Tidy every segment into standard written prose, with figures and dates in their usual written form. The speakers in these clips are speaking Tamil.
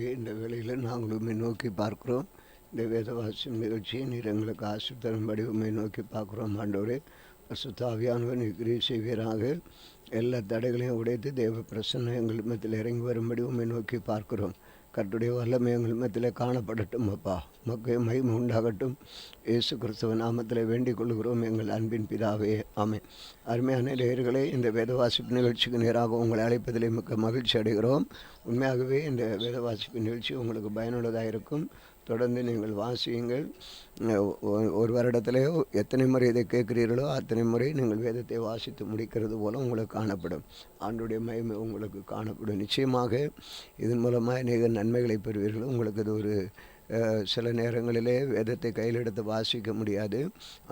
பிதாவே, இந்த வேளையில் நாங்கள் உம்மை நோக்கி பார்க்கிறோம். இந்த வேதவாசியம் நிகழ்ச்சியை நீர் எங்களுக்கு ஆசீர்வதிக்கும்படி உம்மை நோக்கி பார்க்கிறோம். ஆண்டவரே, பரிசுத்த ஆவியானவர் நீர் கிரியை செய்வீராக. எல்லா தடைகளையும் உடைத்து தேவ பிரசன்னம் எங்கள் மத்தியில் இறங்கி வரும்படி உம்மை நோக்கி பார்க்கிறோம். கர்த்தருடைய வல்லமை எங்கள் மத்தியில் காணப்படட்டும். அப்பா, உமக்கு மகிமை உண்டாகட்டும். இயேசு கிறிஸ்துவ நாமத்தில் வேண்டிக் கொள்கிறோம் எங்கள் அன்பின் பிதாவே, ஆமென். அருமையான நேயர்களே, இந்த வேதவாசிப்பு நிகழ்ச்சிக்கு நேராக உங்களை அழைப்பதிலே மிக்க மகிழ்ச்சி அடைகிறோம். உண்மையாகவே இந்த வேதவாசிப்பு நிகழ்ச்சி உங்களுக்கு பயனுள்ளதாக இருக்கும். தொடர்ந்து நீங்கள் வாசியுங்கள். ஒரு வருடத்திலே எத்தனை முறை இதை கேட்கிறீர்களோ அத்தனை முறை நீங்கள் வேதத்தை வாசித்து முடிக்கிறது போல உங்களுக்கு காணப்படும். ஆண்டுடைய மகிமை உங்களுக்கு காணப்படும். நிச்சயமாக இதன் மூலமாக அநேக நன்மைகளை பெறுவீர்கள். உங்களுக்கு இது ஒரு சில நேரங்களிலே வேதத்தை கையில் எடுத்து வாசிக்க முடியாது.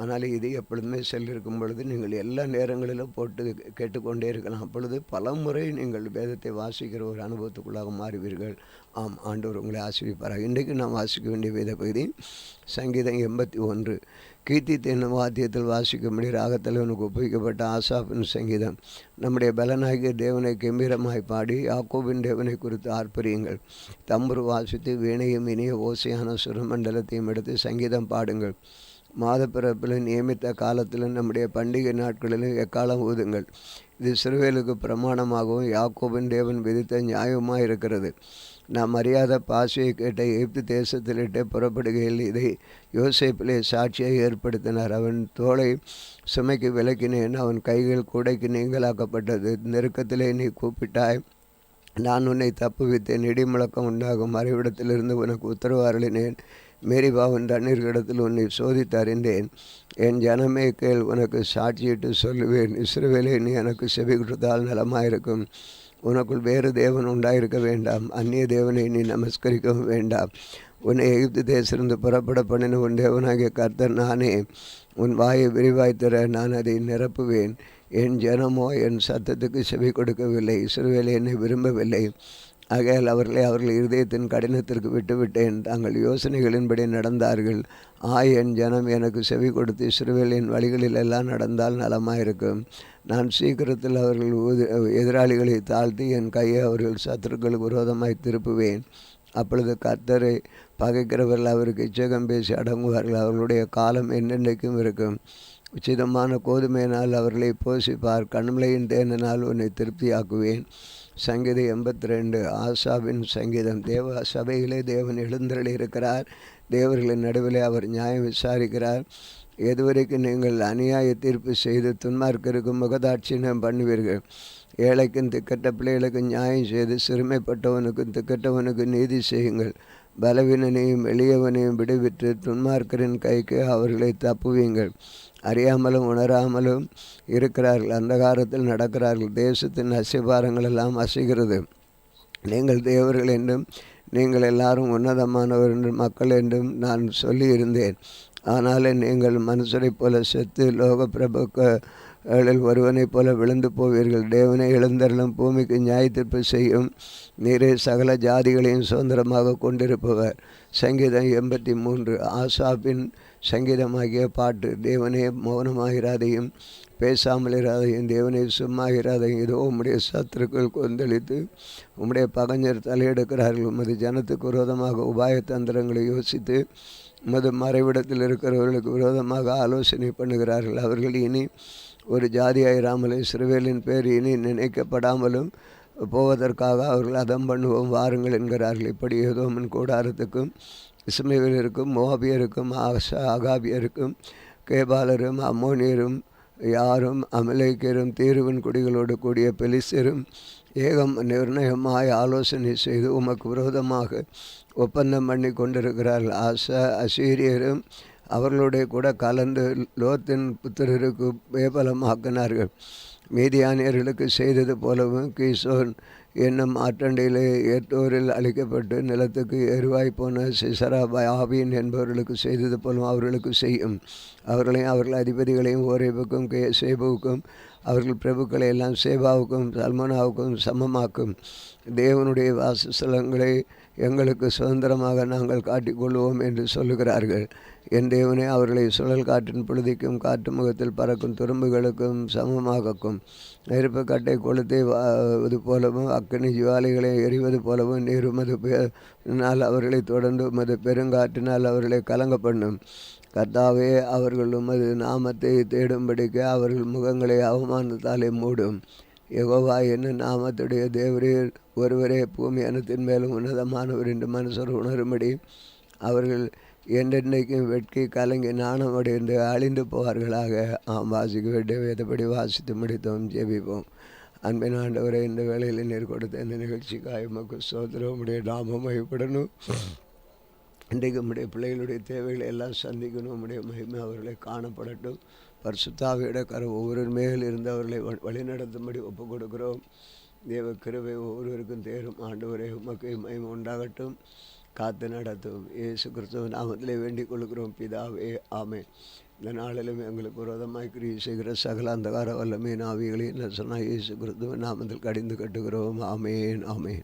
ஆனால் இது எப்பொழுதுமே செல்லிருக்கும் பொழுது நீங்கள் எல்லா நேரங்களிலும் போட்டு கேட்டுக்கொண்டே இருக்கலாம். அப்பொழுது பல முறை நீங்கள் வேதத்தை வாசிக்கிற ஒரு அனுபவத்துக்குள்ளாக மாறுவீர்கள். ஆம், ஆண்டவர் உங்களை ஆசீர்வதிப்பாராக. இன்றைக்கு நாம் வாசிக்க வேண்டிய வேத பகுதி சங்கீதம் 81. கீர்த்தி என்னும் வாத்தியத்தில் வாசிக்கும்படி ராகத்தலைவனுக்கு ஒப்புவிக்கப்பட்ட ஆசாப்பின் சங்கீதம். நம்முடைய பலனாகிய தேவனை கம்பீரமாய் பாடி யாக்கோபின் தேவனை குறித்து ஆர்ப்பரியுங்கள். தம்புரு வாசித்து வீணையும் இனிய ஓசையான சுரமண்டலத்தையும் எடுத்து சங்கீதம் பாடுங்கள். மாத பிறப்பிலும் நியமித்த காலத்திலும் நம்முடைய பண்டிகை நாட்களிலும் எக்காலம் ஊதுங்கள். இது சிறுவேலுக்கு பிரமாணமாகவும் யாக்கோபின் தேவன் விதித்த நியாயமாக இருக்கிறது. நாம் அறியாத பாஷையை கேட்ட எகிப்து தேசத்திலிட்டே புறப்படுகையில் இதை யோசேப்பிலே சாட்சியை ஏற்படுத்தினார். அவன் தோளை சுமைக்கு விலக்கினேன், அவன் கைகள் கூடைக்கு நீங்களாக்கப்பட்டது. நெருக்கத்திலே நீ கூப்பிட்டாய், நான் உன்னை தப்புவித்தேன். இடிமுழக்கம் உண்டாகும் மறைவிடத்திலிருந்து உனக்கு உத்தரவு அருளினேன். மேரிபாவின் தண்ணீர்கிடத்தில் உன்னை சோதித்து அறிந்தேன். என் ஜனமே கேள், உனக்கு சாட்சியிட்டு சொல்லுவேன். இஸ்ரவேலே, நீ எனக்கு செவி கொடுத்தால் நலமாயிருக்கும். உனக்குள் வேறு தேவன் உண்டாயிருக்க வேண்டாம். அந்நிய தேவனை நீ நமஸ்கரிக்கவும் வேண்டாம். உன்னை எகிப்து தேசத்திலிருந்து புறப்பட பண்ணின உன் தேவனாகிய கர்த்தர் நானே. உன் வாயை விரிவாய்த்தர நான் அதை நிரப்புவேன். என் ஜனமோ என் சத்தத்துக்கு செவி கொடுக்கவில்லை. இஸ்ரவேல் என்னை விரும்பவில்லை. ஆகையால் அவர்கள் இருதயத்தின் கடினத்திற்கு விட்டுவிட்டேன். தங்கள் யோசனைகளின்படி நடந்தார்கள். என் ஜனம் எனக்கு செவி கொடுத்து இஸ்ரவேலின் வழிகளில் எல்லாம் நடந்தால் நலமாயிருக்கும். நான் சீக்கிரத்தில் அவர்கள் எதிராளிகளை தாழ்த்தி என் கையை அவர்கள் சத்துருக்களுக்கு விரோதமாய் திருப்புவேன். அப்பொழுது கர்த்தரை பகைக்கிறவர்கள் அவருக்கு இச்சகம் பேசி அடங்குவார்கள். அவர்களுடைய காலம் என்னென்றைக்கும் இருக்கும். உச்சிதமான கோதுமையினால் அவர்களை போஷிப்பார். கண்மலையின் தேனினால் உன்னை திருப்தியாக்குவேன். சங்கீதம் 82. ஆசாவின் சங்கீதம். தேவ சபையிலே தேவன் எழுந்தருளி இருக்கிறார். தேவர்களின் நடுவிலே அவர் நியாயம் விசாரிக்கிறார். எதுவரைக்கும் நீங்கள் அநியாய தீர்ப்பு செய்து துன்மார்க்கருக்கும் முகதாட்சியம் பண்ணுவீர்கள். ஏழைக்கும் திக்கட்ட பிள்ளைகளுக்கு நியாயம் செய்து சிறுமைப்பட்டவனுக்கும் திக்கட்டவனுக்கு நீதி செய்யுங்கள். பலவீனனையும் எளியவனையும் விடுவிட்டு துன்மார்க்கரின் கைக்கு அவர்களை தப்புவீங்கள். அறியாமலும் உணராமலும் இருக்கிறார்கள், அந்தகாரத்தில் நடக்கிறார்கள். தேசத்தின் அசிபாரங்கள் எல்லாம் அசைகிறது. நீங்கள் தேவர்கள் என்றும் நீங்கள் எல்லாரும் உன்னதமானவர் என்றும் மக்கள் என்றும் நான் சொல்லியிருந்தேன். ஆனாலும் நீங்கள் மனுஷரைப் போல செத்து லோக பிரபுக்களில் ஒருவனைப் போல விழுந்து போவீர்கள். தேவனை எழுந்தருளும் பூமிக்கு நியாயத்தீர்ப்பு செய்யும் நீரே சகல ஜாதிகளையும் சுதந்திரமாக கொண்டிருப்பவர். சங்கீதம் 83. ஆசாப்பின் சங்கீதமாகிய பாட்டு. தேவனே, மௌனமாகிறாதையும் பேசாமல் இராதையும். தேவனே, சும்மாகிறாதையும். இதோ உம்முடைய சத்துருக்கள் கொந்தளித்து உம்முடைய பகைஞர் தலையெடுக்கிறார்கள். உமது ஜனத்துக்கு விரோதமாக உபாயத்தந்திரங்களை யோசித்து உமது மறைவிடத்தில் இருக்கிறவர்களுக்கு விரோதமாக ஆலோசனை பண்ணுகிறார்கள். அவர்கள் இனி ஒரு ஜாதியாயிராமலும் இஸ்ரவேலின் பேர் இனி நினைக்கப்படாமலும் போவதற்காக அவர்கள் அதம் பண்ணுவோம் வாருங்கள் என்கிறார்கள். இப்படி ஏதோமின் கூடாரத்துக்கும் இஸ்மவேலருக்கும் மோவாபியருக்கும் ஆகாபியருக்கும் கேபாலரும் அம்மோனியரும் யாரும் அமலேக்கியரும் தீருவின் குடிகளோடு கூடிய பெலிஸ்தரும் ஏகம் நிர்ணயமாய் ஆலோசனை செய்து உமக்கு விரோதமாக ஒப்பந்தம் பண்ணி கொண்டிருக்கிறார்கள். அசீரியரும் அவர்களுடைய கூட கலந்து லோத்தின் புத்திரருக்கு பேபலமாக்கினார்கள். மீதியானியர்களுக்கு செய்தது போலவும் கீசோன் என்னும் ஆற்றண்டையிலே ஏற்றோரில் அழிக்கப்பட்டு நிலத்துக்கு எருவாய் போன சிசரா ஆபீன் என்பவர்களுக்கு செய்தது போலும் அவர்களுக்கு செய்யும். அவர்களையும் அவர்கள் அதிபதிகளையும் ஓரேபுக்கும் சேபுவுக்கும் அவர்கள் பிரபுக்களை எல்லாம் சேபாவுக்கும் சல்மோனாவுக்கும் சமமாக்கும். தேவனுடைய வாசஸ்தலங்களை எங்களுக்கு சுதந்திரமாக நாங்கள் காட்டிக்கொள்வோம் என்று சொல்லுகிறார்கள். என் தேவனே, அவர்களை சுழல் காற்றின் புழுதிக்கும் காற்று முகத்தில் பறக்கும் துரும்புகளுக்கும் சமமாக்கும். நெருப்பு கட்டை கொளுத்துவது போலவும் அக்கினி ஜுவாலைகளை எறிவது போலவும் நீர் உமது அவர்களை தொடர்ந்து உமது பெருங்காற்றினால் அவர்களை கலங்க பண்ணும். கர்த்தாவே, அவர்கள் உமது நாமத்தை தேடும்படிக்கு அவர்கள் முகங்களை அவமானத்தாலே மூடும். யெகோவா என்னும் நாமத்துடைய தேவரீர் ஒருவரே பூமி அனைத்தின் மேலும் உன்னதமானவர் என்று மனுஷர் உணரும்படி அவர்கள் என்றென்றைக்கும் வெட்கி கலங்கி நாணமடைந்து அழிந்து போவார்களாக. வாசிக்க வேண்டிய வேதப்படி வாசித்து முடித்தோம். ஜெபிப்போம். அன்பின் ஆண்டவரை, இந்த வேளையில் நீர் கொடுத்த இந்த நிகழ்ச்சிக்காக உமக்கு ஸ்தோத்திரம். உம்முடைய நாமம் மகிமைப்படணும். இன்றைக்கு நம்முடைய பிள்ளைகளுடைய தேவைகளை எல்லாம் சந்திக்கணும். நம்முடைய மகிமை அவர்களை காணப்படட்டும். பரிசுத்தாவியோட கரம் ஒவ்வொரு மேல் இருந்து அவர்களை வழிநடத்தும்படி ஒப்புக் கொடுக்கிறோம். தேவ கிருபை ஒவ்வொருவருக்கும் தேரும். ஆண்டவரே, உமக்கு மகிமை உண்டாகட்டும். காத்து நடத்தும். இயேசு கிறிஸ்துவின் நாமத்திலே வேண்டிக் கொள்கிறோம் பிதாவே, ஆமென். இந்த நாளிலும் எங்களுக்கு விரோதமாய் கிரியை செய்கிற சகல அந்தகார வல்லமையின் ஆவிகளையும் சொன்னால் இயேசு கிறிஸ்துவின் நாமத்தில் கடிந்து கட்டுகிறோம். ஆமென், ஆமென்.